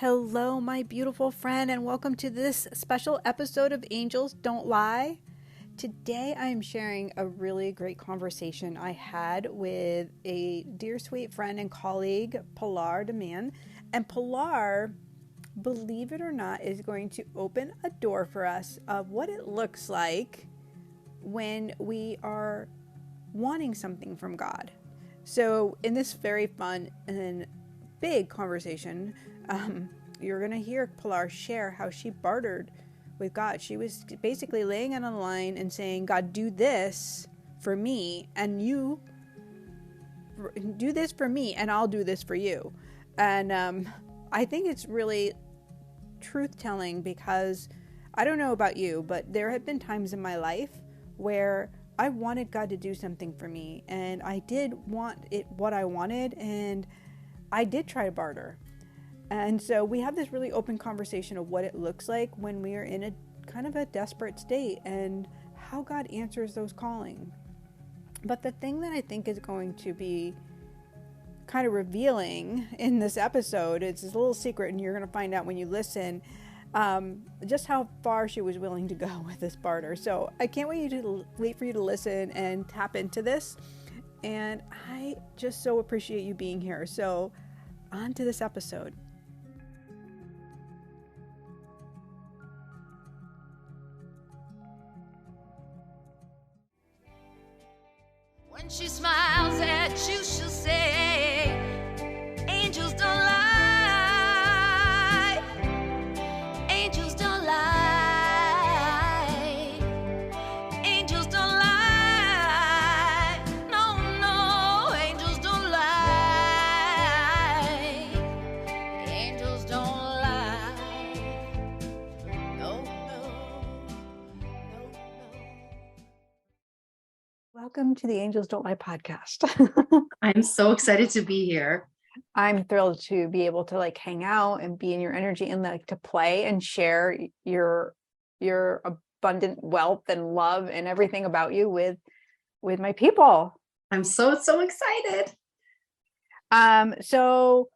Hello, my beautiful friend, and welcome to this special episode of Angels Don't Lie. Today, I am sharing a really great conversation I had with a dear, sweet friend and colleague, Pilar DeMann. And Pilar, believe it or not, is going to open a door for us of what it looks like when we are wanting something from God. So, in this very fun and big conversation, you're going to hear Pilar share how she bartered with God. She was basically laying it on the line and saying, God, do this for me, and you do this for me, and I'll do this for you. And I think it's really truth-telling, because I don't know about you, but there have been times in my life where I wanted God to do something for me, and I did want it what I wanted, and I did try to barter. And so we have this really open conversation of what it looks like when we are in a kind of a desperate state and how God answers those calling. But the thing that I think is going to be kind of revealing in this episode, it's this little secret, and you're going to find out when you listen, just how far she was willing to go with this barter. So I can't wait for you to listen and tap into this. And I just so appreciate you being here. So on to this episode. When she smiles at you, she'll say, angels don't lie. Angels don't lie. Angels don't lie. No, no, angels don't lie. Angels don't lie. No, no, no, no. Welcome to the Angels Don't Lie podcast. I'm so excited to be here. I'm thrilled to be able to hang out and be in your energy and to play and share your abundant wealth and love and everything about you with my people. I'm so excited. So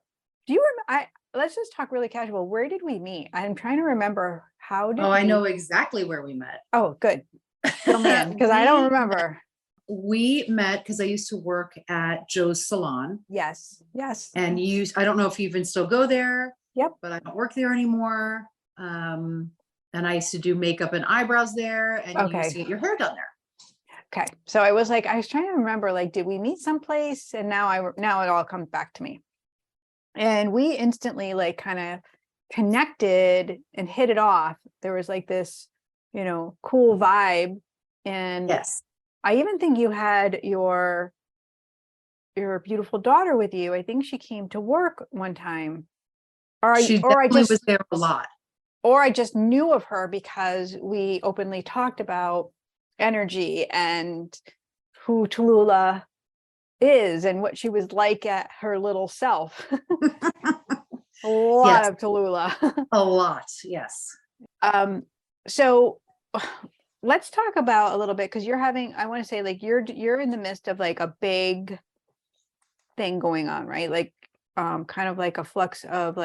do you remember? Let's just talk really casual. Where did we meet? I'm trying to remember. I know exactly where we met. Oh, good. Fill me in, because I don't remember. We met because I used to work at Joe's salon. Yes. And I don't know if you even still go there. Yep. But I don't work there anymore. And I used to do makeup and eyebrows there, and you used to get your hair done there. Okay. So I was trying to remember, did we meet someplace? And now it all comes back to me. And we instantly kind of connected and hit it off. There was this, cool vibe. And yes, I even think you had your beautiful daughter with you. I think she came to work one time. She was there a lot. Or I just knew of her because we openly talked about energy and who Tallulah is and what she was like at her little self. A lot of Tallulah. A lot, yes. So let's talk about a little bit, because I want to say you're in the midst of a big thing going on, right? Kind of a flux of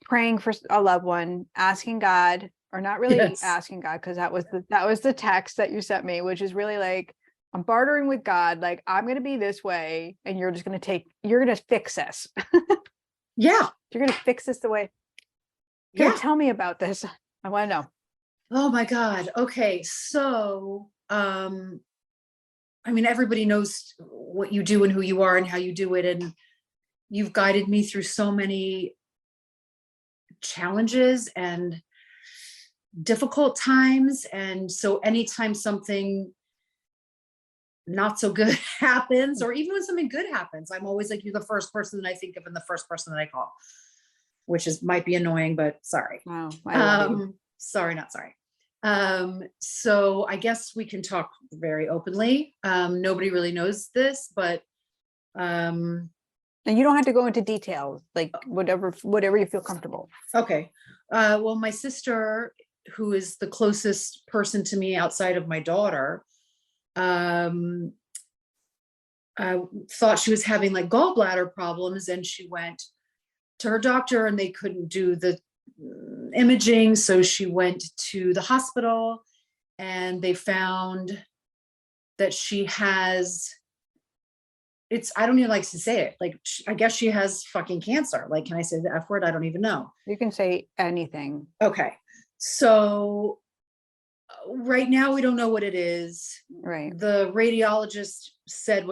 praying for a loved one, asking God, or not really asking God, because that was the text that you sent me, which is really I'm bartering with God. I'm going to be this way, and you're going to fix this. Yeah. You're going to fix this the way. Tell me about this. I want to know. Oh my God. Okay. So, everybody knows what you do and who you are and how you do it. And you've guided me through so many challenges and difficult times. And so anytime something not so good happens, or even when something good happens, I'm always you're the first person that I think of and the first person that I call, which might be annoying, but sorry. Wow. I love you. Sorry, not sorry. So I guess we can talk very openly. Nobody really knows this, but and you don't have to go into details, whatever you feel comfortable. Okay. Well, my sister, who is the closest person to me outside of my daughter, thought she was having gallbladder problems, and she went to her doctor and they couldn't do the imaging. So she went to the hospital and they found that she has, I don't even like to say it. Like, I guess she has fucking cancer. Like, can I say the F word? I don't even know. You can say anything. Okay. So right now we don't know what it is. Right. The radiologist said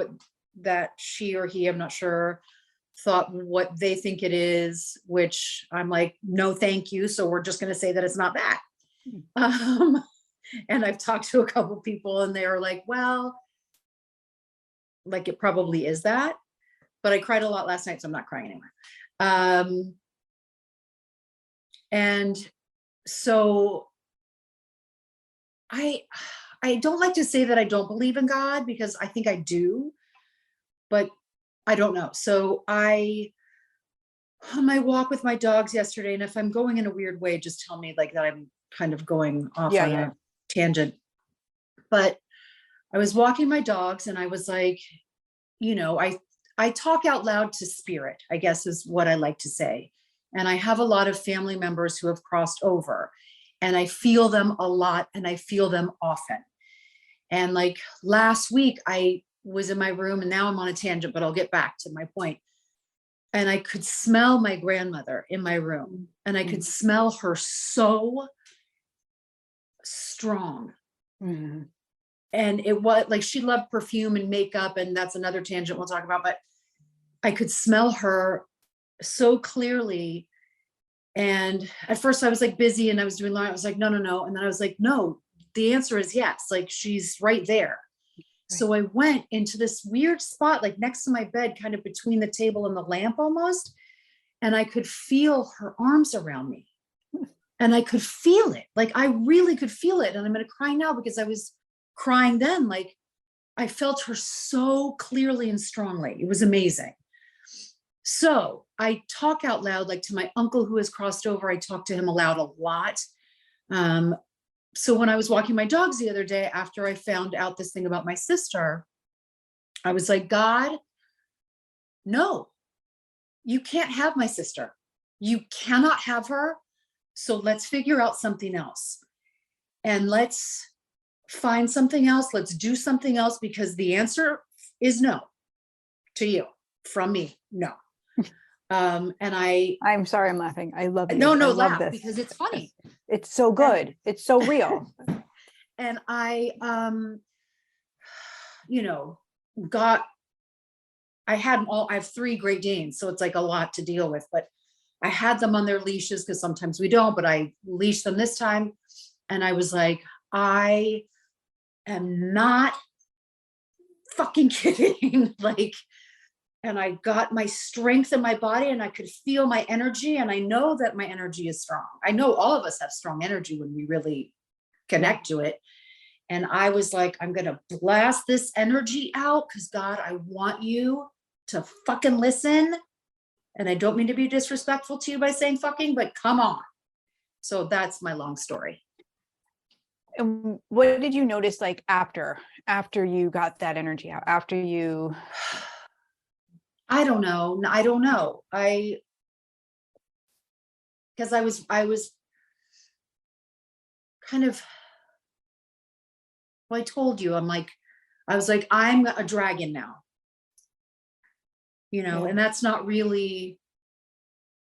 that she or he, I'm not sure, thought what they think it is, which I'm like, no, thank you. So we're just going to say that it's not that. And I've talked to a couple people and they were like, well, like it probably is that, but I cried a lot last night, so I'm not crying anymore. And so I don't like to say that I don't believe in God, because I think I do, but I don't know. So on my walk with my dogs yesterday, and if I'm going in a weird way, just tell me like that I'm kind of going off on a tangent. But I was walking my dogs and I was like, I talk out loud to spirit, I guess is what I like to say. And I have a lot of family members who have crossed over and I feel them a lot and I feel them often. And like last week I was in my room, and now I'm on a tangent, but I'll get back to my point. And I could smell my grandmother in my room and I could smell her so strong. Mm-hmm. And it was like, she loved perfume and makeup, and that's another tangent we'll talk about, but I could smell her so clearly. And at first I was like busy and I was doing laundry. I was like, no. And then I was like, no, the answer is yes. Like she's right there. Right. So I went into this weird spot, like next to my bed, kind of between the table and the lamp almost. And I could feel her arms around me and I could feel it. Like I really could feel it. And I'm going to cry now because I was crying then. Like I felt her so clearly and strongly. It was amazing. So I talk out loud, like to my uncle who has crossed over. I talk to him aloud a lot. So when I was walking my dogs the other day, after I found out this thing about my sister, I was like, God, no, you can't have my sister. You cannot have her. So let's figure out something else. And let's find something else. Let's do something else, because the answer is no to you from me. No. And I'm sorry, I'm laughing. I love it. No, I love laugh this because it's funny. It's so good. It's so real. And I have 3 Great Danes, so it's like a lot to deal with, but I had them on their leashes because sometimes we don't, but I leashed them this time. And I was like, I am not fucking kidding. Like, and I got my strength in my body and I could feel my energy. And I know that my energy is strong. I know all of us have strong energy when we really connect to it. And I was like, I'm going to blast this energy out because God, I want you to fucking listen. And I don't mean to be disrespectful to you by saying fucking, but come on. So that's my long story. And what did you notice like after you got that energy out, after you... I don't know. Because I was kind of, well, I told you, I was like, I'm a dragon now, and that's not really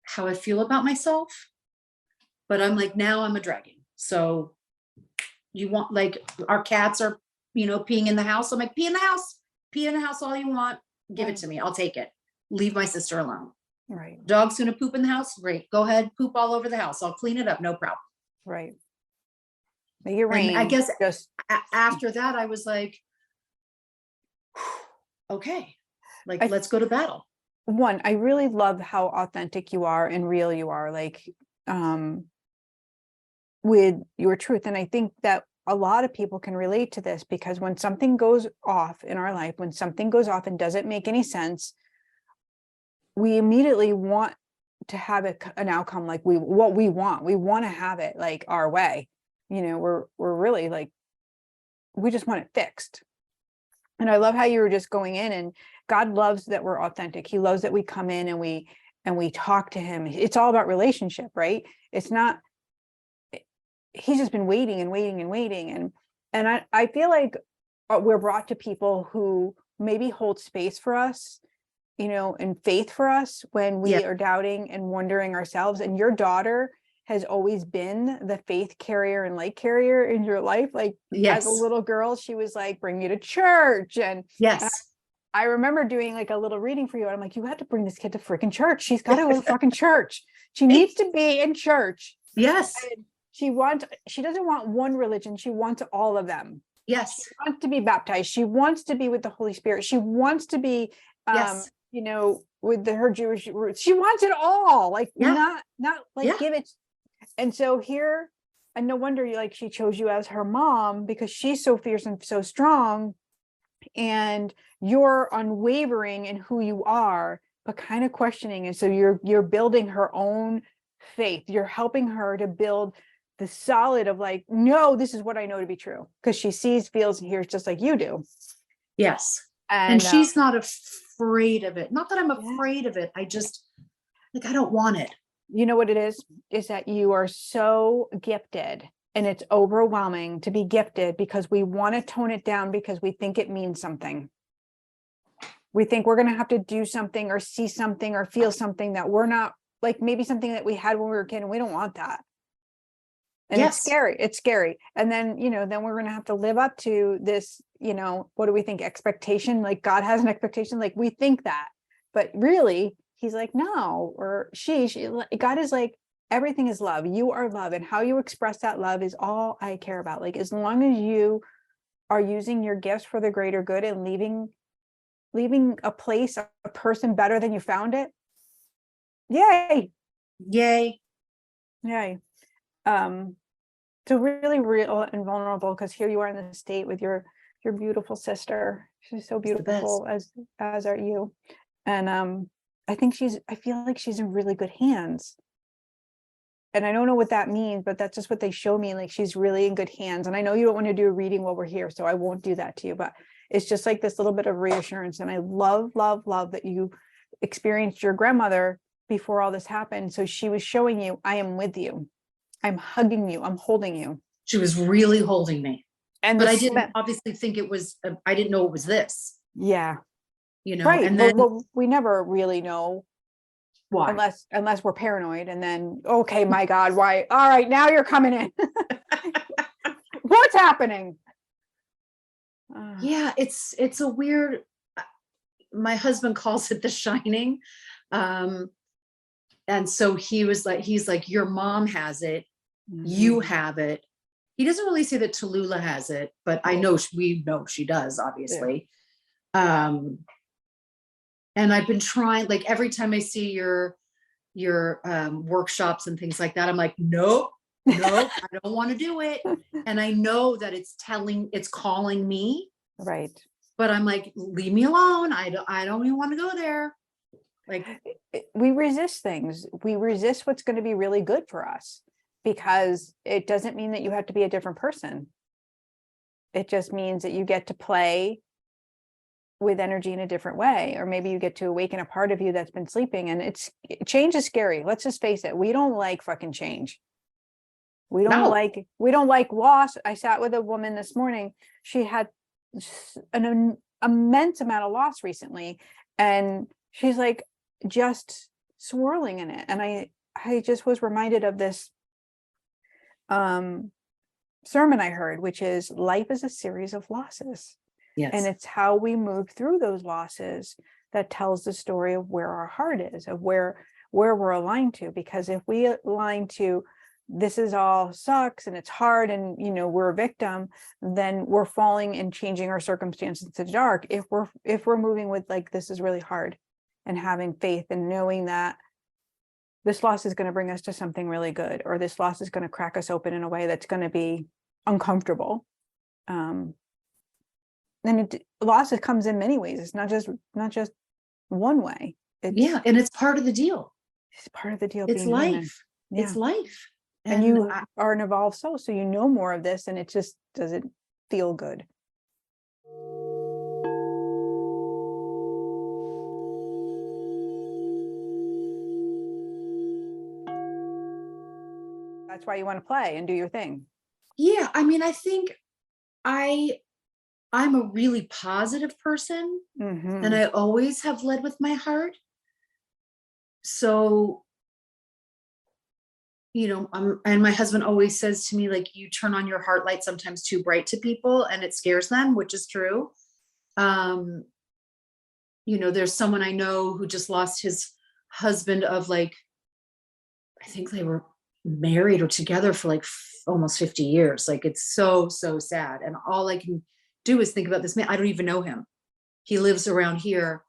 how I feel about myself, but I'm like, now I'm a dragon. So you want, like, our cats are, peeing in the house. I'm like, pee in the house all you want. Give it to me. I'll take it. Leave my sister alone. Right. Dog's gonna poop in the house. Great. Go ahead. Poop all over the house. I'll clean it up. No problem. Right. Make it rain. And I guess after that, I was like, okay, let's go to battle. One, I really love how authentic you are and real you are, like, with your truth. And I think that a lot of people can relate to this, because when something goes off in our life, when something goes off and doesn't make any sense, we immediately want to have an outcome like what we want. We want to have it like our way. We're really like, we just want it fixed. And I love how you were just going in, and God loves that we're authentic. He loves that we come in and we and we talk to him. It's all about relationship, right? It's not, he's just been waiting and waiting and waiting. And I feel like we're brought to people who maybe hold space for us, you know, and faith for us when we are doubting and wondering ourselves. And your daughter has always been the faith carrier and light carrier in your life. Like as a little girl, she was like, bring me to church. And I remember doing like a little reading for you. And I'm like, you have to bring this kid to freaking church. She's got to go to fucking church. She needs to be in church. Yes. And she doesn't want one religion. She wants all of them. Yes. She wants to be baptized. She wants to be with the Holy Spirit. She wants to be, you know, with her Jewish roots. She wants it all. Like not like give it. And so here, and no wonder she chose you as her mom, because she's so fierce and so strong, and you're unwavering in who you are, but kind of questioning. And so you're building her own faith. You're helping her to build the solid of like, no, this is what I know to be true, because she sees, feels, and hears just like you do. Yes. And she's not afraid of it. Not that I'm afraid of it. I just I don't want it. You know what it is that you are so gifted, and it's overwhelming to be gifted, because we want to tone it down because we think it means something. We think we're going to have to do something or see something or feel something that we're not, like maybe something that we had when we were a kid, and we don't want that. And it's scary. It's scary. And then, you know, then we're going to have to live up to this, you know, what do we think? Expectation. Like God has an expectation. Like we think that, but really he's like, no, or she, God is like, everything is love. You are love. And how you express that love is all I care about. Like, as long as you are using your gifts for the greater good and leaving a place, a person better than you found it. Yay. Yay. Yay. So really real and vulnerable, because here you are in the state with your beautiful sister. She's so beautiful, as are you. And I feel like she's in really good hands. And I don't know what that means, but that's just what they show me. Like, she's really in good hands. And I know you don't want to do a reading while we're here, so I won't do that to you, but it's just like this little bit of reassurance. And I love, love, love that you experienced your grandmother before all this happened. So she was showing you, I am with you. I'm hugging you. I'm holding you. She was really holding me. But I didn't obviously think it was, I didn't know it was this. Yeah. You know, right. And then we never really know why, unless we're paranoid, and then, okay, my God, why? All right, now you're coming in. What's happening? Yeah, it's a weird, my husband calls it The Shining. And so he's like, your mom has it. You have it. He doesn't really say that Tallulah has it, but I know we know she does, obviously. Yeah. And I've been trying, like every time I see your workshops and things like that, I'm like, nope, I don't want to do it. And I know that it's calling me. Right. But I'm like, leave me alone. I don't even want to go there. Like, we resist things. We resist what's going to be really good for us, because it doesn't mean that you have to be a different person. It just means that you get to play with energy in a different way, or maybe you get to awaken a part of you that's been sleeping. And change is scary. Let's just face it. We don't like fucking change. We don't like loss. I sat with a woman this morning. She had an immense amount of loss recently, and she's like just swirling in it. And I just was reminded of this sermon I heard, which is, life is a series of losses. Yes. And it's how we move through those losses that tells the story of where our heart is, of where we're aligned to. Because if we align to, this is all sucks and it's hard and, you know, we're a victim, then we're falling and changing our circumstances to the dark. If we're moving with like, this is really hard, and having faith and knowing that this loss is going to bring us to something really good, or this loss is going to crack us open in a way that's going to be uncomfortable. And loss comes in many ways. It's not just one way. And it's part of the deal. It's part of the deal. It's life. Yeah. It's life. And you are an evolved soul, so you know more of this, and it just doesn't feel good. That's why you want to play and do your thing. Yeah, I mean, I think I'm a really positive person, Mm-hmm. and I always have led with my heart. So, and my husband always says to me, like, you turn on your heart light sometimes too bright to people and it scares them, which is true. There's someone I know who just lost his husband of like, I think they were married or together for like almost 50 years. Like, it's so, so sad. And all I can do is think about this man. I don't even know him. He lives around here.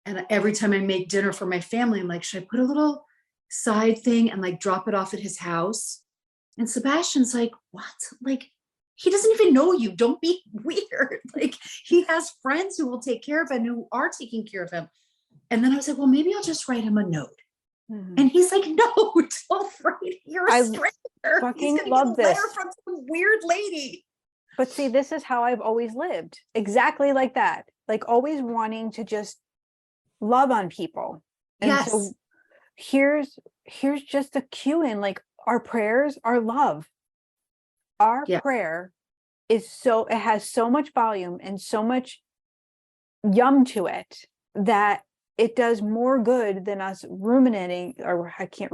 And every time I make dinner for my family, I'm like, should I put a little side thing and like drop it off at his house? And Sebastian's like, what? Like, he doesn't even know you. Don't be weird. Like, he has friends who will take care of him, who are taking care of him. And then I was like, well, maybe I'll just write him a note. Mm-hmm. And he's like, no, don't write. You're a stranger. Fucking he's love get a this. letter from some weird lady. But see, this is how I've always lived. Exactly like that. Like, always wanting to just love on people. And yes. So here's just a cue in, like, our prayers are love. Our prayer is it has so much volume and so much yum to it that it does more good than us ruminating, or I can't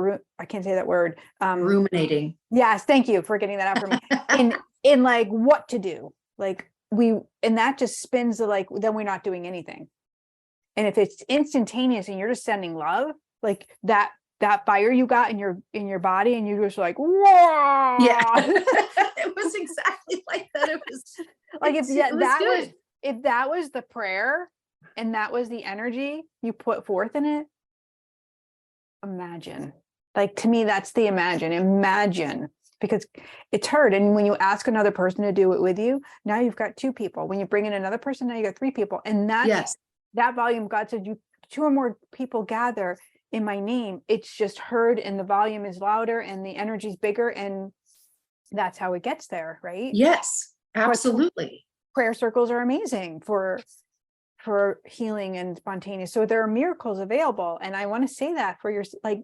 say that word. Ruminating. Yes, thank you for getting that out for me. in like what to do. Like, and that just spins the, like, then we're not doing anything. And if it's instantaneous and you're just sending love, like that fire you got in your body, and you're just like, whoa. Yeah. It was exactly like that. It was like, if that was the prayer and that was the energy you put forth in it, imagine. Like, to me, that's the imagine, because it's heard. And when you ask another person to do it with you, now you've got two people. When you bring in another person, now you got three people. And that's that volume. God said, you two or more people gather in my name, it's just heard, and the volume is louder and the energy is bigger, and that's how it gets there, right? Yes, absolutely. Prayer circles are amazing for healing and spontaneous. So there are miracles available. And I want to say that for your, like,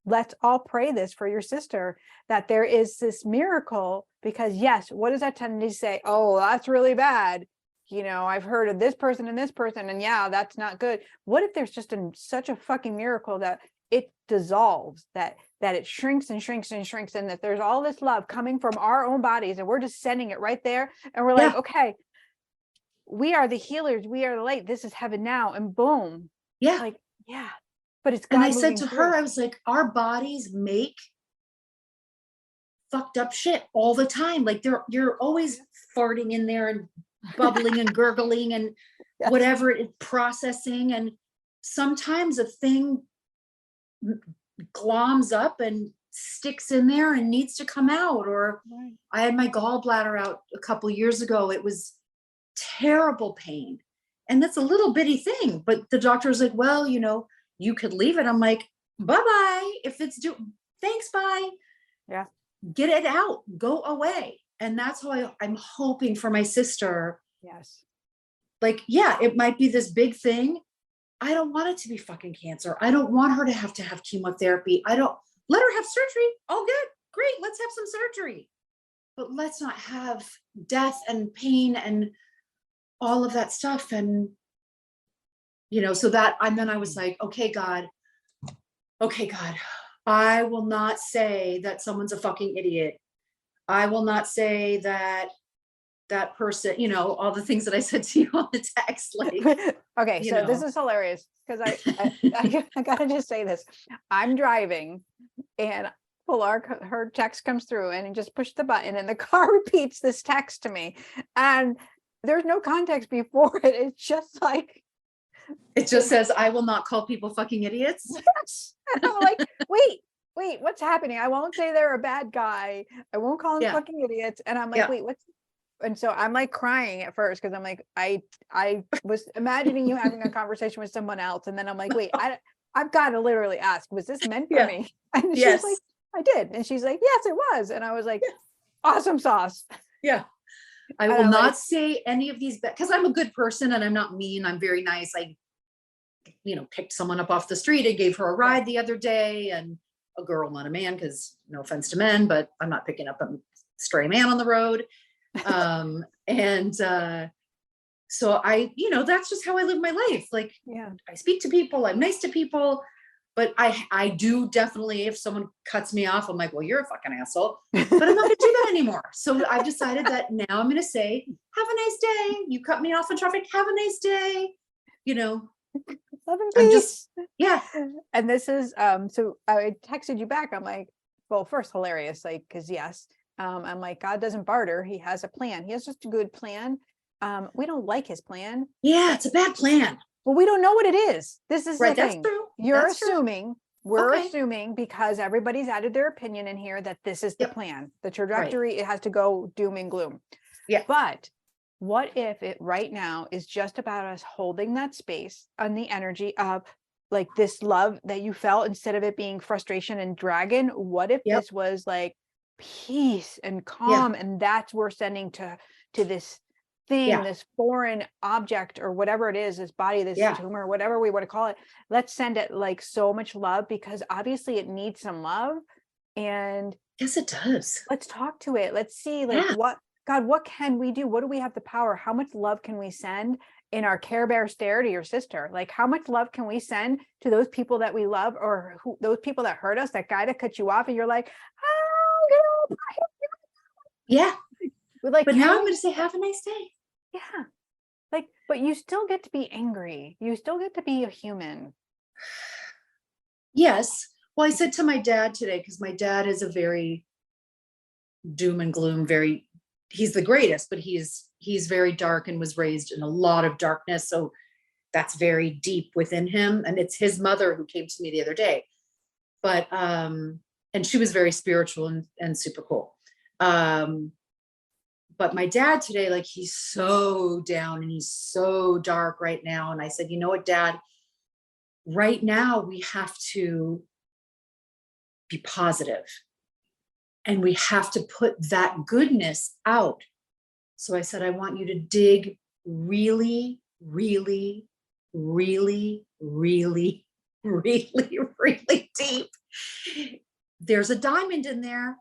let's all pray this for your sister, that there is this miracle, because yes, what does that tend to say? Oh, that's really bad. I've heard of this person and this person, and yeah, that's not good. What if there's just such a fucking miracle that it dissolves, that it shrinks and shrinks and shrinks, and that there's all this love coming from our own bodies, and we're just sending it right there, and we're like, okay, we are the healers, we are the light, this is heaven now, and boom. Yeah. Like, yeah. But it's God. And I said to her, I was like, our bodies make fucked up shit all the time. Like, you're always farting in there and bubbling and gurgling and whatever, it processing. And sometimes a thing gloms up and sticks in there and needs to come out. Or I had my gallbladder out a couple years ago. It was terrible pain. And that's a little bitty thing. But the doctor was like, well, you could leave it. I'm like, bye-bye. If it's thanks, bye. Yeah. Get it out. Go away. And that's how I'm hoping for my sister. Yes. Like, yeah, it might be this big thing. I don't want it to be fucking cancer. I don't want her to have chemotherapy. Let her have surgery. Oh, good. Great. Let's have some surgery. But let's not have death and pain and all of that stuff. And, so that, and then I was like, okay, God, I will not say that someone's a fucking idiot. I will not say that person, all the things that I said to you on the text, like, okay. So this is hilarious, because I gotta just say this. I'm driving and Pilar, her text comes through, and just push the button and the car repeats this text to me, and there's no context before it. It's just like, it just says, I will not call people fucking idiots. Yes. And I'm like, wait, what's happening? I won't say they're a bad guy. I won't call them fucking idiots. And I'm like, wait, what's, and so I'm like crying at first, because I'm like, I was imagining you having a conversation with someone else. And then I'm like, wait, I've got to literally ask, was this meant for me? And she's like, I did. And she's like, yes, it was. And I was like, awesome sauce. Yeah. I will not say any of these, because I'm a good person and I'm not mean. I'm very nice. I, picked someone up off the street and gave her a ride the other day, and a girl, not a man, because no offense to men, but I'm not picking up a stray man on the road. And so that's just how I live my life. Like, Yeah. I speak to people, I'm nice to people, but I do definitely, if someone cuts me off, I'm like, well, you're a fucking asshole, but I'm not gonna do that anymore. So I've decided that now I'm gonna say, have a nice day. You cut me off in traffic, have a nice day. Love and I'm peace. just, yeah. And this is, so I texted you back. I'm like, well, first hilarious, like, cause yes. I'm like, God doesn't barter. He has a plan. He has just a good plan. We don't like his plan. Yeah, it's a bad plan. Well, we don't know what it is. This is Right, the that's thing. true. You're That's true. assuming, we're Okay. assuming because everybody's added their opinion in here that this is the Yep. plan. The trajectory, it has to go doom and gloom. Yeah. But what if it right now is just about us holding that space and the energy of like this love that you felt instead of it being frustration and dragon? What if Yep. this was like peace and calm, and that's we're sending to this thing, Yeah. this foreign object or whatever it is, this body, this Yeah. tumor, whatever we want to call it. Let's send it like so much love because obviously it needs some love. And Yes, it does. let's talk to it. Let's see like Yeah. what can we do? What do we have the power? How much love can we send in our Care Bear stare to your sister? Like how much love can we send to those people that we love or those people that hurt us, that guy that cut you off and you're like, oh, Yeah. like, But now I'm going to say, have a nice day. yeah. Like, but you still get to be angry. You still get to be a human. Yes. Well, I said to my dad today, because my dad is a very doom and gloom, he's the greatest, but he's very dark and was raised in a lot of darkness. So that's very deep within him. And it's his mother who came to me the other day. But, and she was very spiritual and super cool. But my dad today, like he's so down and he's so dark right now. And I said, you know what, Dad, right now we have to be positive and we have to put that goodness out. So I said, I want you to dig really, really, really, really, really, really deep. There's a diamond in there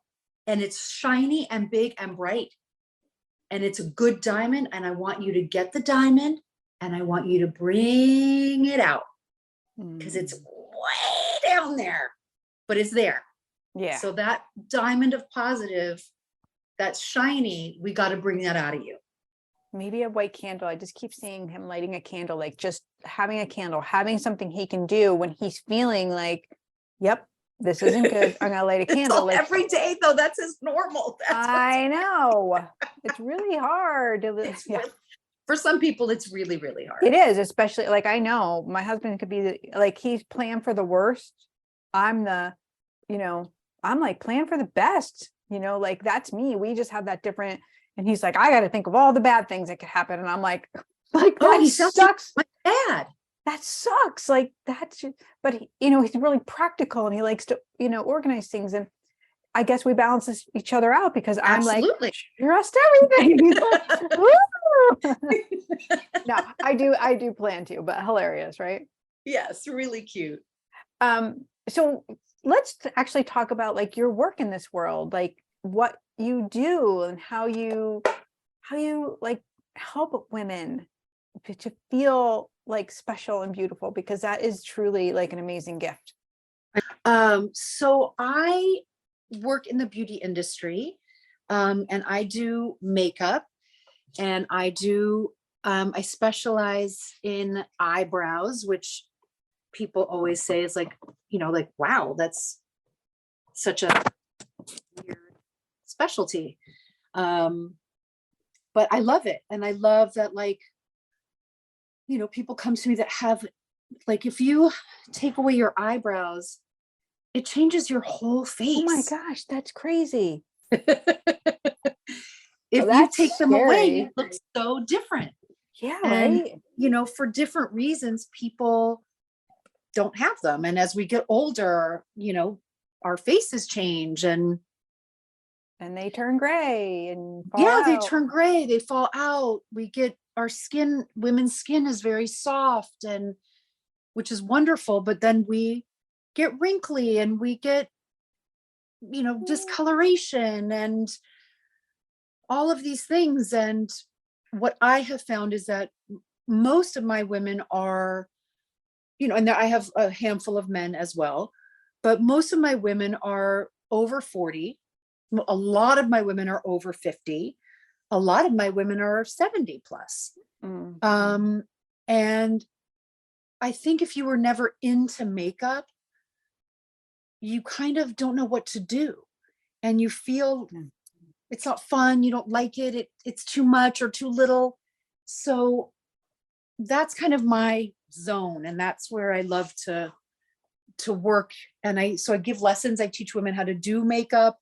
and it's shiny and big and bright. And it's a good diamond. And I want you to get the diamond and I want you to bring it out because it's way down there, but it's there. Yeah. So that diamond of positive, that's shiny, we got to bring that out of you. Maybe a white candle. I just keep seeing him lighting a candle, like just having a candle, having something he can do when he's feeling like, yep, this isn't good. I'm gonna light a candle. Like, every day though, that's his normal. I know. It's really hard. For some people, it's really, really hard. It is, especially like I know my husband could be like he's planned for the worst. I'm I'm like plan for the best. Like that's me. We just have that different. And he's like, I got to think of all the bad things that could happen. And I'm like that he sounds sucks. like my dad. That sucks. Like that's, but he's really practical and he likes to, organize things. And I guess we balance each other out because I'm Absolutely. like, trust everything. No, I do plan to, but hilarious, right? Yes, really cute. So let's actually talk about like your work in this world, like what you do and how you like help women to feel like special and beautiful, because that is truly like an amazing gift. So I work in the beauty industry, and I do makeup and I specialize in eyebrows, which people always say is like, like, wow, that's such a weird specialty. But I love it. And I love that, like, people come to me that have, like, if you take away your eyebrows, it changes your whole face. Oh my gosh, that's crazy. If you take them away, you look so different. Yeah, and, right. For different reasons, people don't have them. And as we get older, our faces change and they turn gray and fall out. They turn gray, they fall out. We get our skin, women's skin is very soft, and which is wonderful, but then we get wrinkly and we get discoloration and all of these things. And what I have found is that most of my women are, and I have a handful of men as well, but most of my women are over 40. A lot of my women are over 50. A lot of my women are 70 plus. Mm. And I think if you were never into makeup, you kind of don't know what to do. And you feel it's not fun. You don't like it. It's too much or too little. So that's kind of my zone. And that's where I love to work. And I give lessons. I teach women how to do makeup.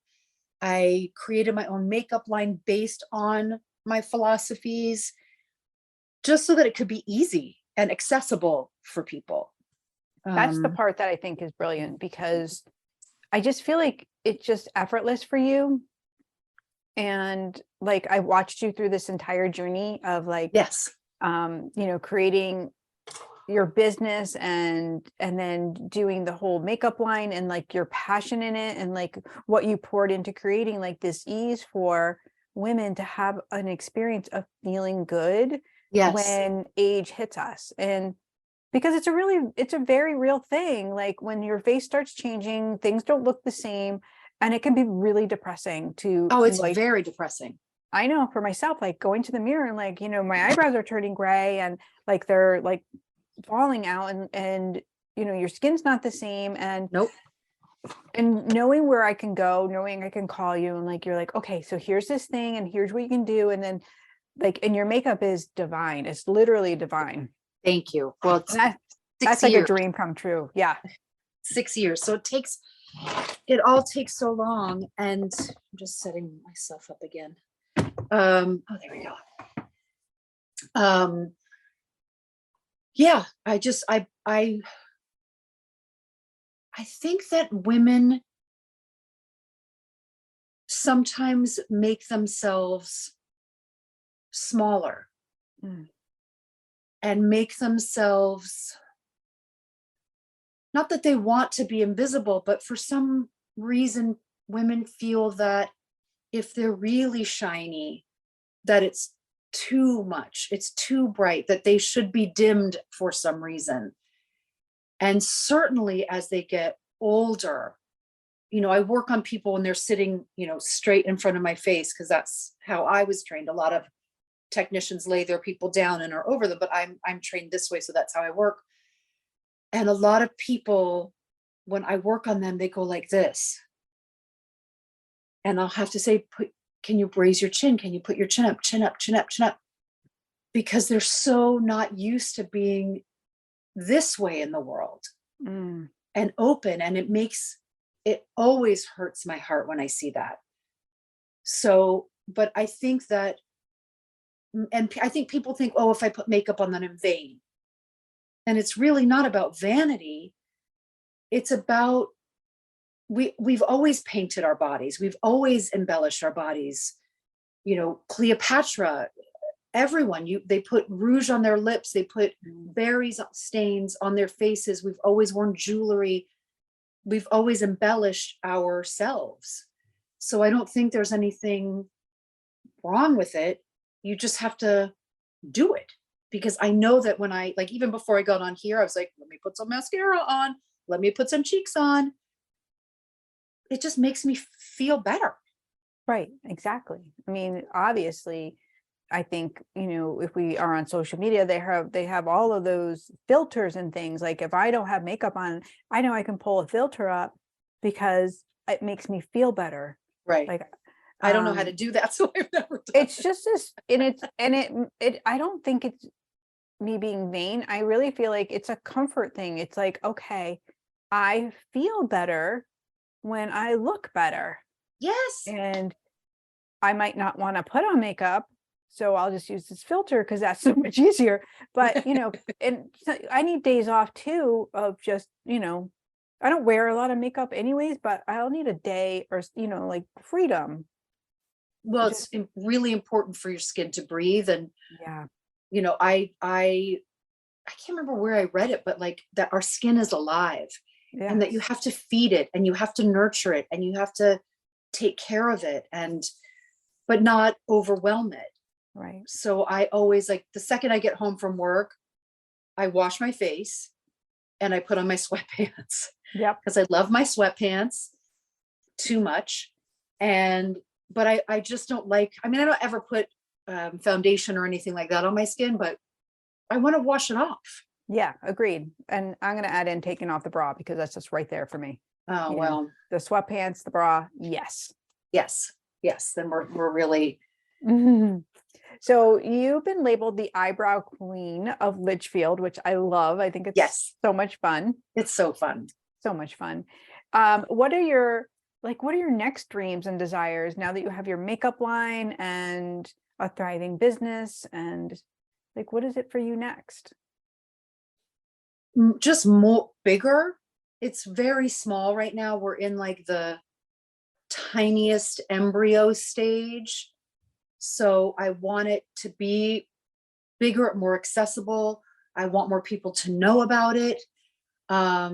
I created my own makeup line based on my philosophies, just so that it could be easy and accessible for people. That's the part that I think is brilliant, because I just feel like it's just effortless for you. And like, I watched you through this entire journey of like, yes, creating your business and then doing the whole makeup line, and like your passion in it, and like what you poured into creating like this ease for women to have an experience of feeling good when age hits us. And because it's a very real thing. Like when your face starts changing, things don't look the same, and it can be really depressing to. Oh, it's very depressing. I know for myself, like going to the mirror and like, my eyebrows are turning gray and like they're like falling out, and your skin's not the same. And nope. And knowing where I can go, knowing I can call you and like, you're like, okay, so here's this thing and here's what you can do. And then like, and your makeup is divine. It's literally divine. Thank you. Well, that's like a dream come true. Yeah. 6 years. So it all takes so long. And I'm just setting myself up again. Oh, there we go. Yeah, I think that women sometimes make themselves smaller and make themselves, not that they want to be invisible, but for some reason, women feel that if they're really shiny, that it's too much, it's too bright, that they should be dimmed for some reason. And certainly as they get older, I work on people when they're sitting, straight in front of my face, because that's how I was trained. A lot of technicians lay their people down and are over them, but I'm trained this way, so that's how I work. And a lot of people, when I work on them, they go like this. And I'll have to say, can you raise your chin? Can you put your chin up, chin up, chin up, chin up? Because they're so not used to being this way in the world and open. And it always hurts my heart when I see that. So, but I think that, and I think people think, oh, if I put makeup on, then I'm vain. And it's really not about vanity. It's about, we've always painted our bodies. We've always embellished our bodies. Cleopatra, everyone, they put rouge on their lips. They put berries stains on their faces. We've always worn jewelry. We've always embellished ourselves. So I don't think there's anything wrong with it. You just have to do it. Because I know that when even before I got on here, I was like, let me put some mascara on. Let me put some cheeks on. It just makes me feel better. Right. Exactly. I mean, obviously, I think, if we are on social media, they have all of those filters and things. Like if I don't have makeup on, I know I can pull a filter up because it makes me feel better. Right. Like I don't know how to do that, so I've never done it's just this, and I don't think it's me being vain. I really feel like it's a comfort thing. It's like, okay, I feel better when I look better. Yes. And I might not want to put on makeup, so I'll just use this filter because that's so much easier. But, and so I need days off too of just, I don't wear a lot of makeup anyways, but I'll need a day or, like freedom. Well, it's really important for your skin to breathe. And, yeah, I can't remember where I read it, but like that our skin is alive. and that you have to feed it and you have to nurture it and you have to take care of it but not overwhelm it. Right. So I always, like, the second I get home from work, I wash my face and I put on my sweatpants. Yep. Because I love my sweatpants too much. But I just don't like, I mean, I don't ever put foundation or anything like that on my skin, but I want to wash it off. Yeah, agreed. And I'm going to add in taking off the bra because that's just right there for me. Oh, You know, well, the sweatpants, the bra. Yes. yes. Then we're really, So you've been labeled the eyebrow queen of Litchfield, which I love. I think it's yes, so much fun. it's so fun. So much fun. What are your next dreams and desires now that you have your makeup line and a thriving business, and like, what is it for you next? Just more bigger. It's very small right now. We're in like the tiniest embryo stage. So I want it to be bigger, more accessible. I want more people to know about it. I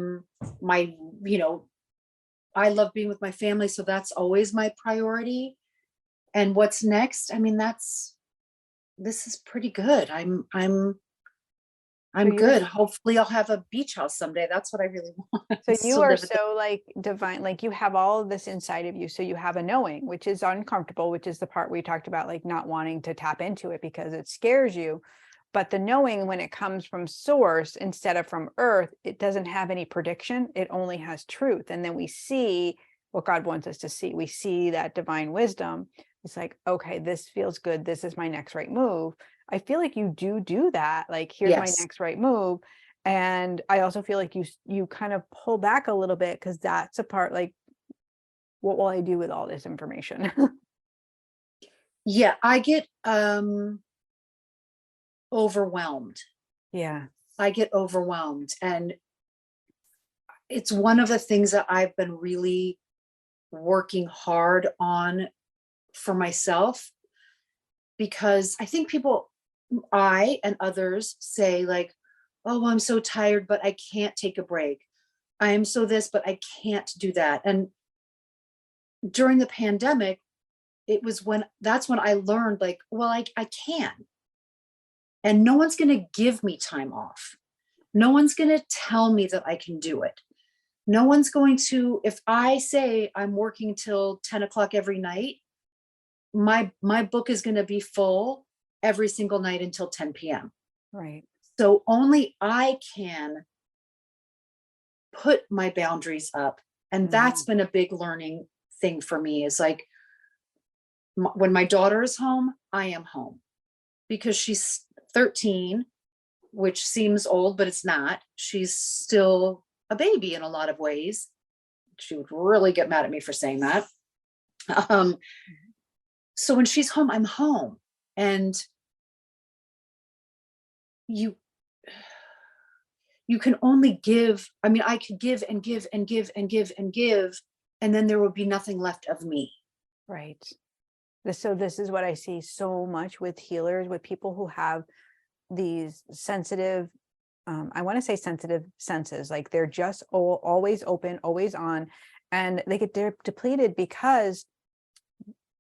love being with my family, so that's always my priority. And what's next? I mean, this is pretty good. I'm good. Hopefully I'll have a beach house someday. That's what I really want. So you are so like divine, like you have all of this inside of you. So you have a knowing, which is uncomfortable, which is the part we talked about, like not wanting to tap into it because it scares you. But the knowing, when it comes from source instead of from earth, it doesn't have any prediction. It only has truth. And then we see what God wants us to see. We see that divine wisdom. It's like, okay, this feels good. This is my next right move. I feel like you do that. Like, here's my next right move. And I also feel like you kind of pull back a little bit because that's a part, like, what will I do with all this information? Yeah, I get overwhelmed. Yeah. I get overwhelmed. And it's one of the things that I've been really working hard on for myself, because I think I and others say like, oh, I'm so tired, but I can't take a break. I am so this, but I can't do that. And during the pandemic, that's when I learned like, well, I can. And no one's going to give me time off. No one's going to tell me that I can do it. No one's going to, if I say I'm working till 10 o'clock every night, my book is going to be full every single night until 10 p.m. Right. So only I can put my boundaries up. And that's been a big learning thing for me, is like, when my daughter is home, I am home, because she's 13, which seems old, but it's not. She's still a baby in a lot of ways. She would really get mad at me for saying that. So when she's home, I'm home. And you can only give. I mean, I could give and give and give and give and give, and then there would be nothing left of me. Right. So this is what I see so much with healers, with people who have these sensitive, I want to say sensitive senses, like they're just always open, always on, and they get depleted because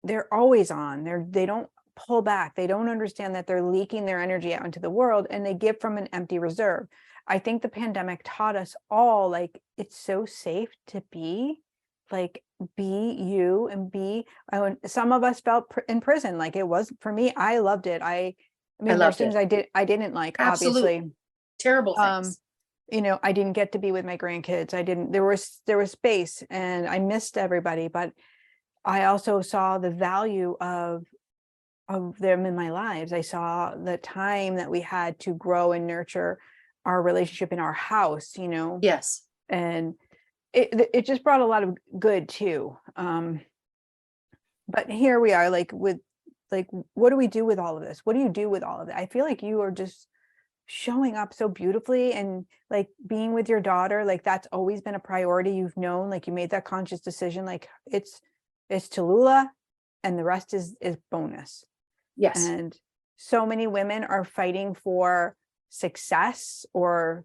they're always on. They don't pull back. They don't understand that they're leaking their energy out into the world, and they give from an empty reserve. I think the pandemic taught us all, like, it's so safe to be you and be. Some of us felt in prison. Like, it was, for me, I loved it. I mean, there's things I didn't like, Absolutely. obviously. Terrible things. I didn't get to be with my grandkids. There was space, and I missed everybody, but I also saw the value of them in my lives. I saw the time that we had to grow and nurture our relationship in our house, Yes. and it just brought a lot of good too. But here we are, like, what do we do with all of this? What do you do with all of it? I feel like you are just showing up so beautifully, and like being with your daughter, like that's always been a priority. You've known, like, you made that conscious decision, like it's Tallulah and the rest is bonus. Yes. And so many women are fighting for success, or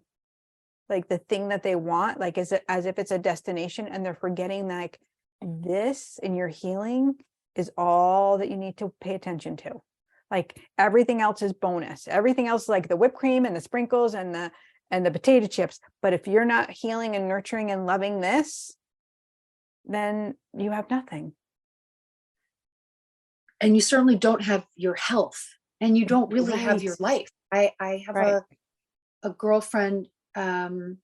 like the thing that they want, like as if it's a destination, and they're forgetting like this in your healing is all that you need to pay attention to. Like everything else is bonus. Everything else, like the whipped cream and the sprinkles and the potato chips. But if you're not healing and nurturing and loving this, then you have nothing. And you certainly don't have your health, and you don't really have your life. I have a girlfriend, and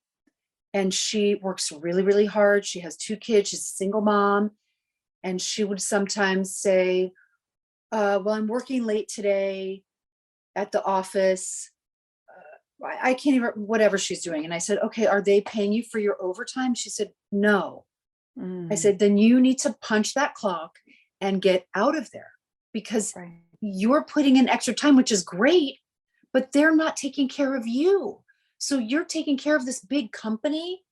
she works really, really hard. She has 2 kids. She's a single mom. And she would sometimes say, well, I'm working late today at the office. I can't even, whatever she's doing. And I said, okay, are they paying you for your overtime? She said, no. I said, then you need to punch that clock and get out of there, because you're putting in extra time, which is great, but they're not taking care of you. So you're taking care of this big company,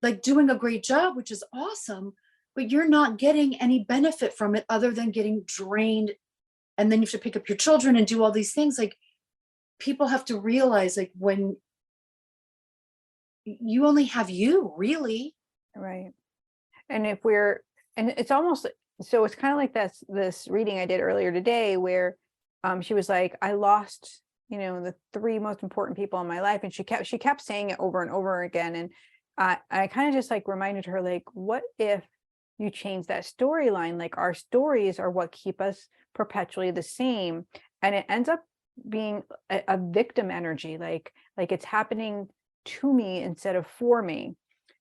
like doing a great job, which is awesome, but you're not getting any benefit from it other than getting drained. And then you have to pick up your children and do all these things. Like, people have to realize, like, when you only have you, really. Right. And it's almost, so it's kind of like this reading I did earlier today where she was like, I lost, the 3 most important people in my life. And she kept saying it over and over again. And I kind of just like reminded her, like, what if you change that storyline? Like, our stories are what keep us perpetually the same. And it ends up being a victim energy, like it's happening to me instead of for me.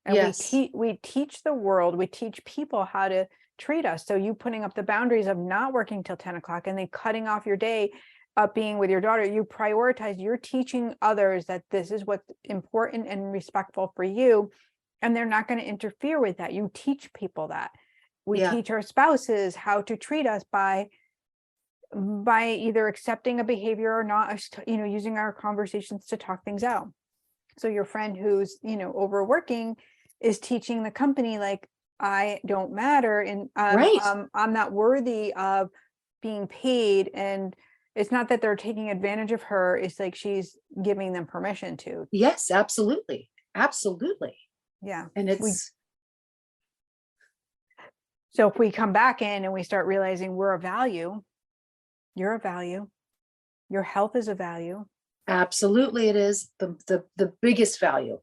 And yes. we teach the world, we teach people how to treat us. So you putting up the boundaries of not working till 10 o'clock and then cutting off your day up being with your daughter, you prioritize, you're teaching others that this is what's important and respectful for you. And they're not going to interfere with that. You teach people that. We teach our spouses how to treat us by either accepting a behavior or not, using our conversations to talk things out. So your friend who's, overworking is teaching the company, like, I don't matter, and I'm not worthy of being paid. And it's not that they're taking advantage of her. It's like she's giving them permission to. Yes, absolutely. Absolutely. Yeah. And so if we come back in and we start realizing we're a value, you're a value, your health is a value. Absolutely. It is the biggest value.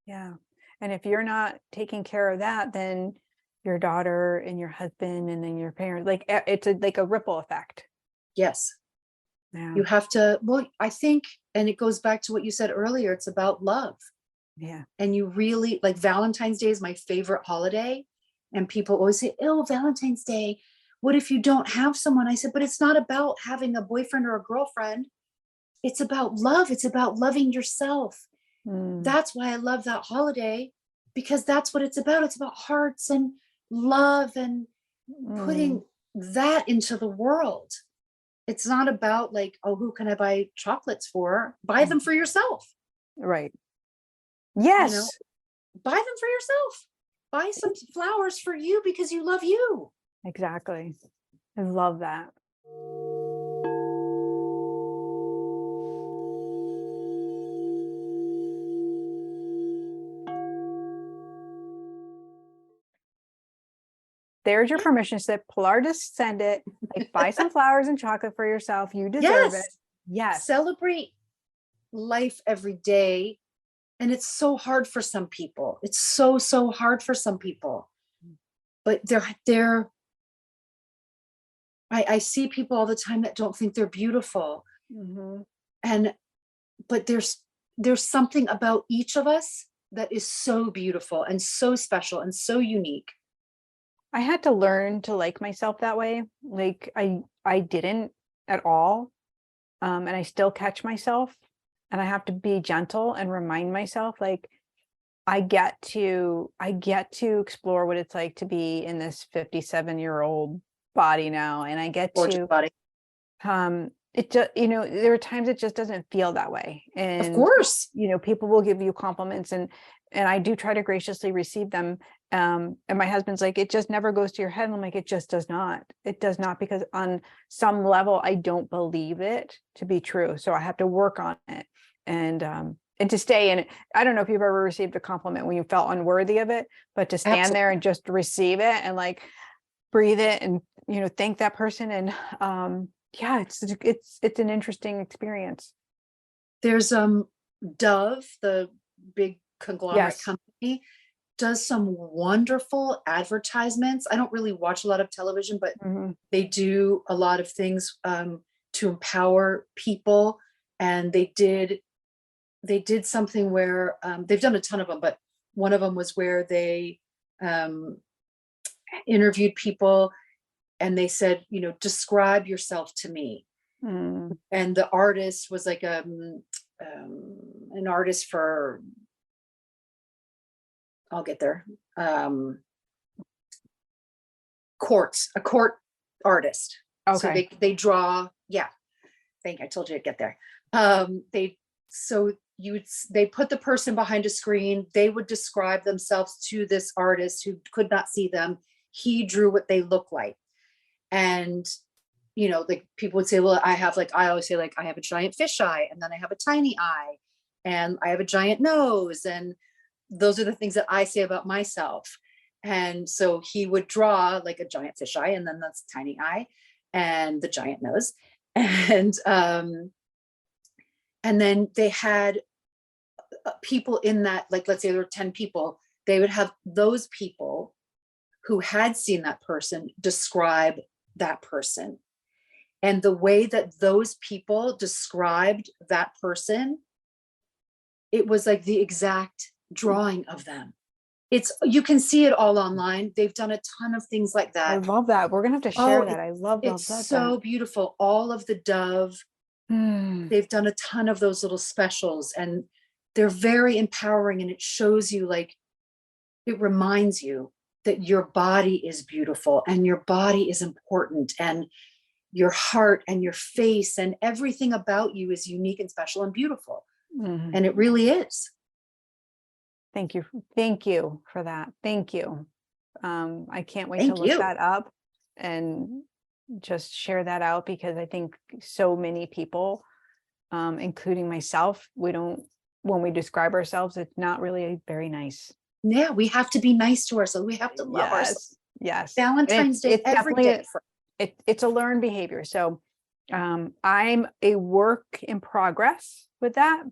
Yeah. And if you're not taking care of that, then your daughter and your husband and then your parents, like it's like a ripple effect. Yes. Yeah. You have to, well, I think, and it goes back to what you said earlier, it's about love. Yeah. And you really, like, Valentine's Day is my favorite holiday. And people always say, oh, Valentine's Day, what if you don't have someone? I said, but it's not about having a boyfriend or a girlfriend. It's about love. It's about loving yourself. That's why I love that holiday, because that's what it's about. It's about hearts and love and putting that into the world. It's not about like, oh, who can I buy chocolates for? Buy them for yourself. Right. Yes. Buy them for yourself. Buy some flowers for you because you love you. Exactly. I love that. There's your permission slip. Pilar, just send it. Like, buy some flowers and chocolate for yourself. You deserve it. Yes. Celebrate life every day. And it's so hard for some people. It's so hard for some people. But I see people all the time that don't think they're beautiful. But there's something about each of us that is so beautiful and so special and so unique. I had to learn to like myself that way. Like I didn't at all. And I still catch myself, and I have to be gentle and remind myself, like, I get to explore what it's like to be in this 57-year-old body now. And I get Gorgeous to body. It just, there are times it just doesn't feel that way. And of course, people will give you compliments, and I do try to graciously receive them. And my husband's like, it just never goes to your head. And I'm like, it just does not. It does not, because on some level, I don't believe it to be true. So I have to work on it. And and to stay in it. I don't know if you've ever received a compliment when you felt unworthy of it, but to stand there and just receive it and like breathe it and, you know, thank that person. And yeah, it's an interesting experience. There's Dove, the big conglomerate Yes. company, does some wonderful advertisements. I don't really watch a lot of television, but they do a lot of things to empower people. And they did something where they've done a ton of them, but one of them was where they interviewed people and they said, you know, describe yourself to me. And the artist was like an artist for, I'll get there, a court artist. Okay. So they draw, yeah, I told you to get there. They put the person behind a screen, they would describe themselves to this artist who could not see them. He drew what they look like. And, you know, like people would say, well, I always say, like, I have a giant fish eye, and then I have a tiny eye, and I have a giant nose. And those are the things that I say about myself. And so he would draw like a giant fish eye, and then that's a tiny eye and the giant nose. And then they had people in that, like, let's say there were 10 people, they would have those people who had seen that person describe that person. And the way that those people described that person, it was like the exact drawing of them. You can see it all online. They've done a ton of things like that. I love that. We're gonna have to share that. I love that. It's so beautiful. All of the Dove, they've done a ton of those little specials, and they're very empowering. And it shows you, like, it reminds you that your body is beautiful and your body is important, and your heart and your face and everything about you is unique and special and beautiful. And it really is. Thank you. Thank you for that. Thank you. I can't wait to look that up and just share that out, because I think so many people, including myself, when we describe ourselves, it's not really very nice. Yeah, we have to be nice to ourselves. We have to love ourselves. Yes. Valentine's Day, every day. It's a learned behavior. So I'm a work in progress with that.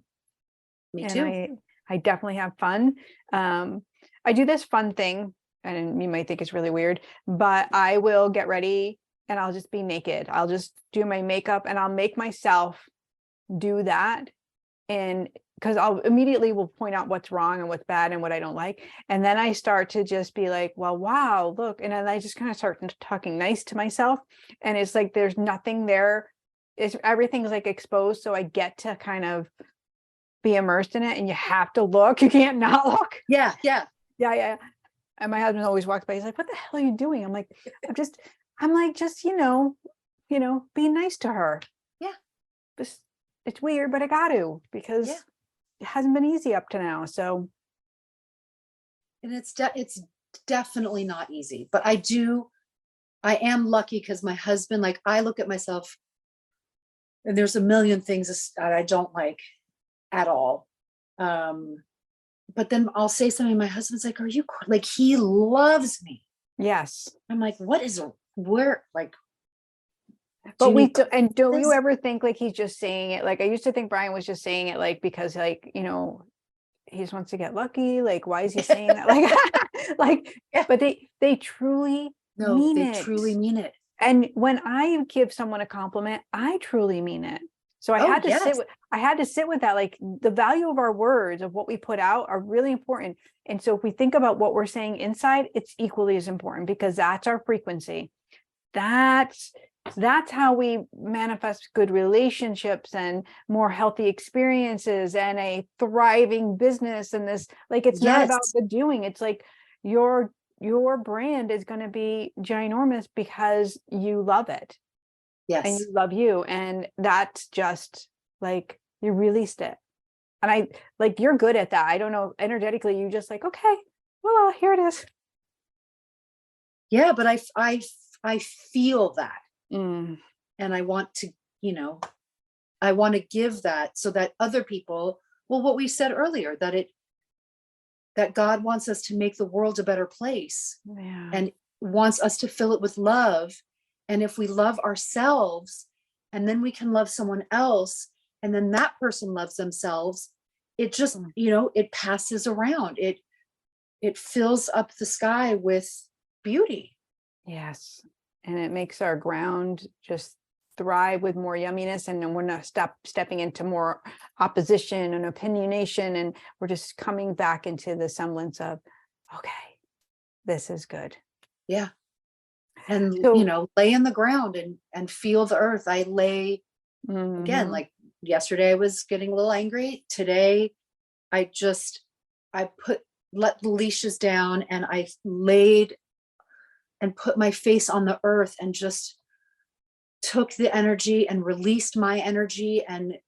Me too. And I definitely have fun. I do this fun thing, and you might think it's really weird, but I will get ready and I'll just be naked. I'll just do my makeup and I'll make myself do that. And because I'll immediately will point out what's wrong and what's bad and what I don't like. And then I start to just be like, well, wow, look. And then I just kind of start talking nice to myself. And it's like, there's nothing there. Everything's like exposed. So I get to kind of be immersed in it, and you have to look. You can't not look. Yeah. And my husband always walks by. He's like, what the hell are you doing? I'm like, just, you know, be nice to her. Yeah. It's weird, but I got to, because it hasn't been easy up to now. So. And it's definitely not easy, but I am lucky, because my husband, like, I look at myself and there's a million things that I don't like at all. But then I'll say something, my husband's like, are you, like, he loves me. Yes. I'm like, where, like, but don't you ever think like he's just saying it? Like, I used to think Brian was just saying it like, because, like, you know, he just wants to get lucky. Like, why is he saying that? But they truly mean it. They truly mean it. And when I give someone a compliment, I truly mean it. So I had to sit with that. Like, the value of our words, of what we put out, are really important. And so if we think about what we're saying inside, it's equally as important, because that's our frequency. That's how we manifest good relationships and more healthy experiences and a thriving business. And this, like, it's not about the doing. It's like your brand is going to be ginormous because you love it. Yes. And you love you. And that's just like, you released it. And I, like, you're good at that. I don't know, energetically, you just like, okay, well, here it is. Yeah, but I feel that. And I want to, I want to give that so that other people Well, what we said earlier, that God wants us to make the world a better place, Yeah. and wants us to fill it with love. And if we love ourselves, and then we can love someone else, and then that person loves themselves, it just, it passes around. It fills up the sky with beauty. Yes. And it makes our ground just thrive with more yumminess, and then we're not stepping into more opposition and opinionation, and we're just coming back into the semblance of, okay, this is good. Yeah. And So, lay in the ground and feel the earth. I lay again, like yesterday I was getting a little angry. Today I let the leashes down, and I laid and put my face on the earth and just took the energy and released my energy. And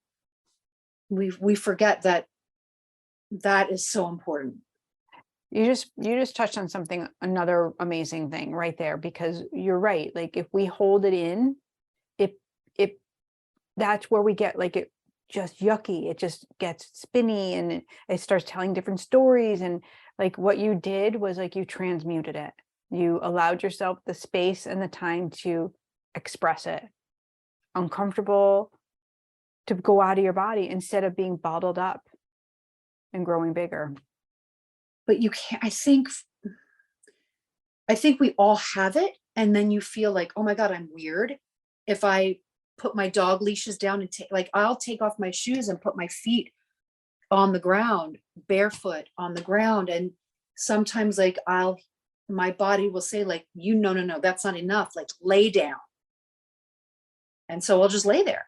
we forget that is so important. you just touched on something, another amazing thing right there, because you're right. Like if we hold it in, it that's where we get like it just yucky. It just gets spinny, and it starts telling different stories. And like what you did was like you transmuted it. You allowed yourself the space and the time to express it. Uncomfortable, to go out of your body instead of being bottled up and growing bigger. But you can't, I think we all have it. And then you feel like, oh my God, I'm weird. If I put my dog leashes down and I'll take off my shoes and put my feet on the ground, barefoot on the ground. And sometimes like my body will say like, no, that's not enough. Like lay down. And so I'll just lay there.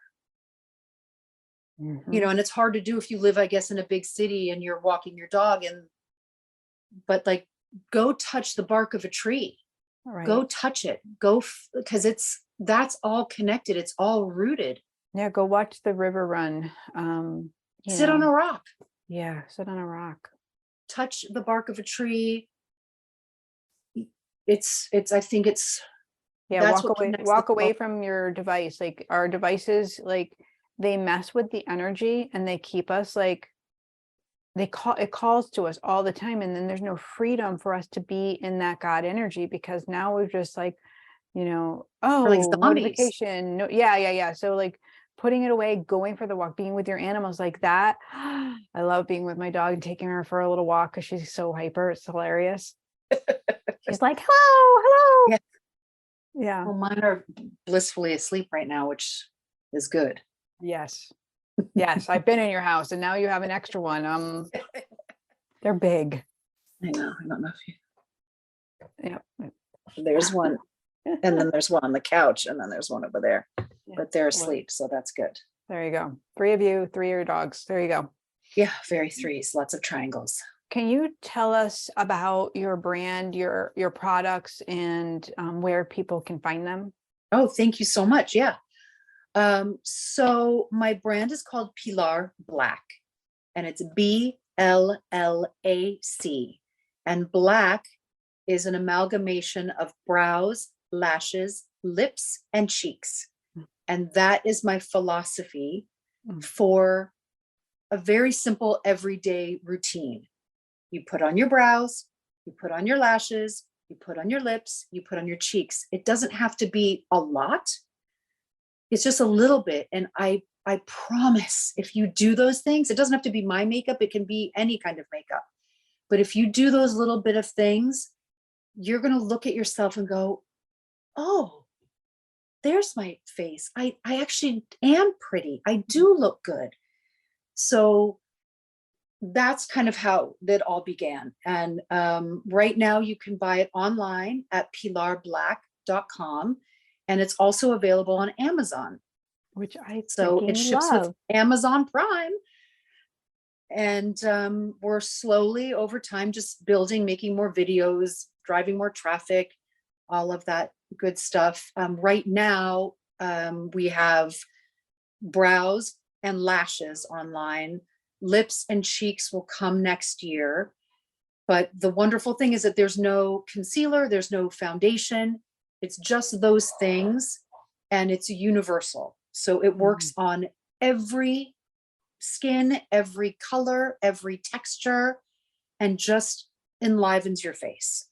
And it's hard to do if you live, I guess, in a big city and you're walking your dog, but like, go touch the bark of a tree. Right. Go touch it. Because that's all connected. It's all rooted. Yeah. Go watch the river run. Sit on a rock. Yeah. Sit on a rock. Touch the bark of a tree. I think it's, yeah. Walk away from your device. Like our devices, like they mess with the energy, and they keep us like, it calls to us all the time. And then there's no freedom for us to be in that God energy, because now we're just like, notification. No, yeah. So like putting it away, going for the walk, being with your animals like that. I love being with my dog and taking her for a little walk because she's so hyper. It's hilarious. She's like, hello. Yeah. Well, mine are blissfully asleep right now, which is good. Yes. I've been in your house, and now you have an extra one. They're big. I know. I don't know if you. Yeah. There's one, and then there's one on the couch, and then there's one over there. Yeah. But they're asleep, so that's good. There you go. 3 of you, 3 of your dogs. There you go. Yeah, very threes. Lots of triangles. Can you tell us about your brand, your products, and where people can find them? Oh, thank you so much. Yeah. So my brand is called Pilar DeMann, and it's BLLaC, and BLLaC is an amalgamation of brows, lashes, lips, and cheeks. And that is my philosophy for a very simple everyday routine. You put on your brows, you put on your lashes, you put on your lips, you put on your cheeks. It doesn't have to be a lot. It's just a little bit. And I promise, if you do those things, it doesn't have to be my makeup. It can be any kind of makeup. But if you do those little bit of things, you're going to look at yourself and go, oh, there's my face. I actually am pretty. I do look good. So that's kind of how that all began. And right now you can buy it online at pilarblak.com. And it's also available on Amazon, which it ships love. with Amazon Prime. And we're slowly over time just building, making more videos, driving more traffic, all of that good stuff. Right now, we have brows and lashes online. Lips and cheeks will come next year. But the wonderful thing is that there's no concealer, there's no foundation. It's just those things, and it's universal. So it works on every skin, every color, every texture, and just enlivens your face.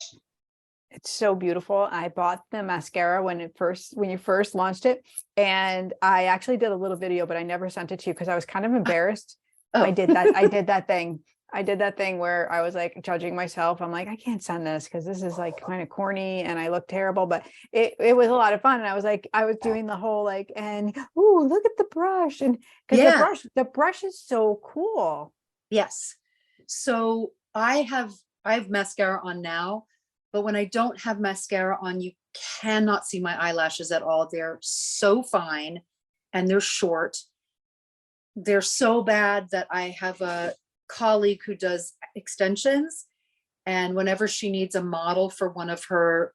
It's so beautiful. I bought the mascara when you first launched it, and I actually did a little video, but I never sent it to you because I was kind of embarrassed. Oh. I did that thing. I did that thing where I was like judging myself. I'm like, I can't send this because this is like kind of corny and I look terrible, but it was a lot of fun. And I was like, I was doing the whole like, and ooh, look at the brush. And because the brush is so cool. Yes. So I have mascara on now, but when I don't have mascara on, you cannot see my eyelashes at all. They're so fine and they're short. They're so bad that I have a colleague who does extensions, and whenever she needs a model for one of her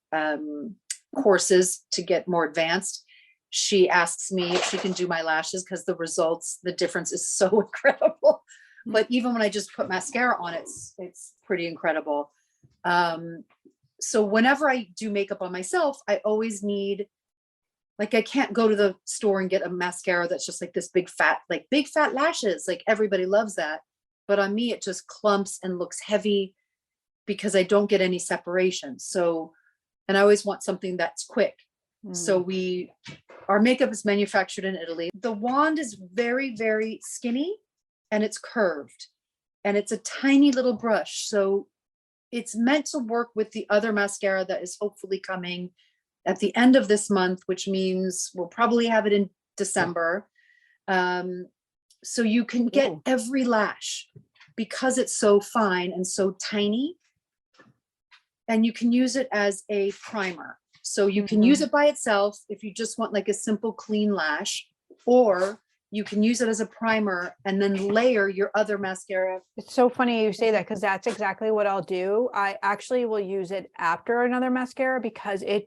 courses to get more advanced, she asks me if she can do my lashes because the difference is so incredible. But even when I just put mascara on, it's pretty incredible. So whenever I do makeup on myself, I always need, like, I can't go to the store and get a mascara that's just like this big fat lashes. Like everybody loves that. But on me, it just clumps and looks heavy because I don't get any separation. So, and I always want something that's quick. So our makeup is manufactured in Italy. The wand is very, very skinny and it's curved and it's a tiny little brush. So it's meant to work with the other mascara that is hopefully coming at the end of this month, which means we'll probably have it in December. So you can get every lash because it's so fine and so tiny, and you can use it as a primer. So you can use it by itself if you just want like a simple clean lash, or you can use it as a primer and then layer your other mascara. It's so funny you say that because that's exactly what I'll do. I actually will use it after another mascara because it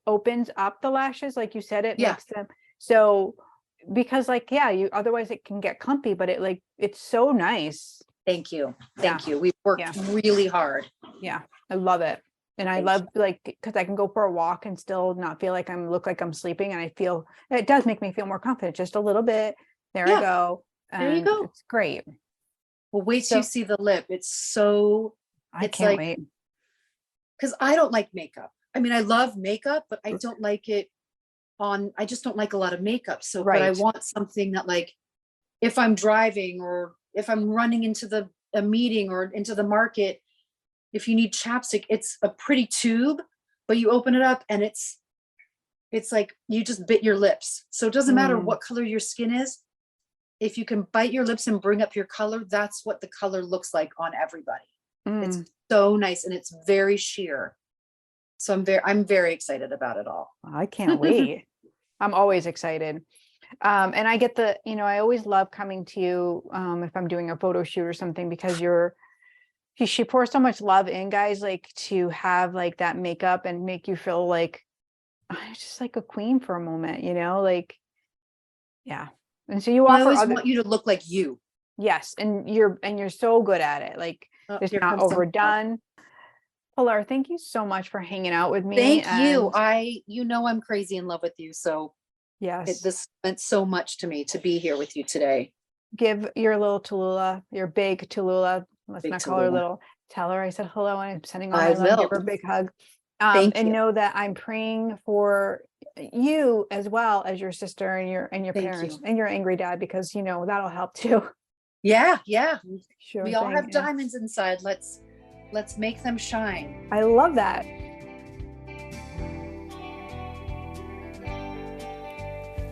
opens up the lashes. Like you said, it makes them so, because like, you, otherwise it can get clumpy, but it's so nice. Thank you. We've worked really hard. Yeah. I love it. And I love because I can go for a walk and still not feel like look like I'm sleeping. And it does make me feel more confident just a little bit. There I go. There you go. It's great. Well, wait till you see the lip. I can't wait. Because I don't like makeup. I mean, I love makeup, but I don't like it I just don't like a lot of makeup. So, but I want something that, like, if I'm driving or if I'm running into a meeting or into the market, if you need chapstick, it's a pretty tube, but you open it up and it's like you just bit your lips. So it doesn't matter what color your skin is. If you can bite your lips and bring up your color, that's what the color looks like on everybody. It's so nice and it's very sheer. So I'm very excited about it all. I can't wait. I'm always excited. And I get I always love coming to you if I'm doing a photo shoot or something, because she pours so much love in, guys, like to have like that makeup and make you feel like just like a queen for a moment, like, yeah. And so I always want you to look like you. Yes. And you're so good at it. Like it's not overdone. Pilar, thank you so much for hanging out with me. Thank you. I'm crazy in love with you. So yes, this meant so much to me to be here with you today. Give your little Tallulah, your big Tallulah. Let's not call her little. Tell her I said hello and I'm sending all my love. Give her a big hug. Thank you. Know that I'm praying for you as well as your sister and your parents and your angry dad, because that'll help too. Yeah. Sure. We all have diamonds inside. Let's make them shine. I love that.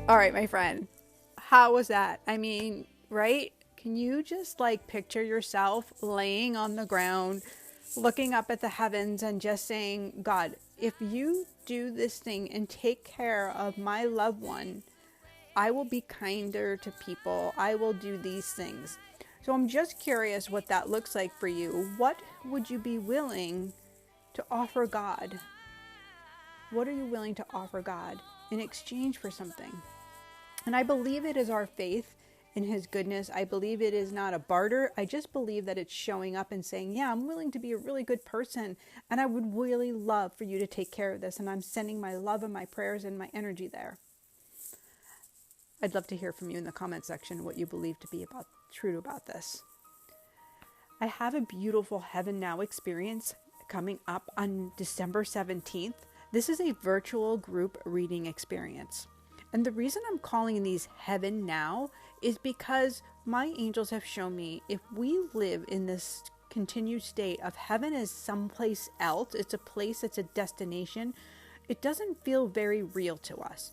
All right, my friend. How was that? I mean, right? Can you just picture yourself laying on the ground, looking up at the heavens and just saying, God, if you do this thing and take care of my loved one, I will be kinder to people. I will do these things. So I'm just curious what that looks like for you. What would you be willing to offer God? What are you willing to offer God in exchange for something? And I believe it is our faith in his goodness. I believe it is not a barter. I just believe that it's showing up and saying, yeah, I'm willing to be a really good person. And I would really love for you to take care of this. And I'm sending my love and my prayers and my energy there. I'd love to hear from you in the comment section what you believe to be true about this. I have a beautiful Heaven Now experience coming up on December 17th. This is a virtual group reading experience. And the reason I'm calling these Heaven Now is because my angels have shown me if we live in this continued state of heaven as someplace else, it's a place, it's a destination, it doesn't feel very real to us.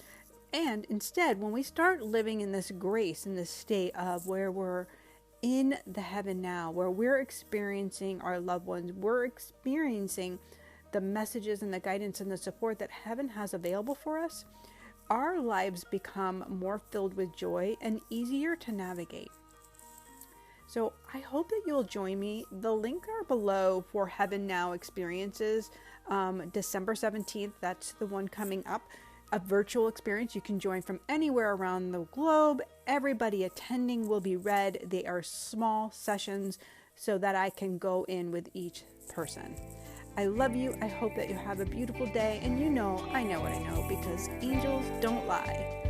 And instead, when we start living in this grace, in this state of where we're in the heaven now, where we're experiencing our loved ones, we're experiencing the messages and the guidance and the support that heaven has available for us, our lives become more filled with joy and easier to navigate. So I hope that you'll join me. The link are below for Heaven Now experiences. December 17th, that's the one coming up. A virtual experience. You can join from anywhere around the globe. Everybody attending will be read. They are small sessions so that I can go in with each person. I love you. I hope that you have a beautiful day. And I know what I know, because angels don't lie.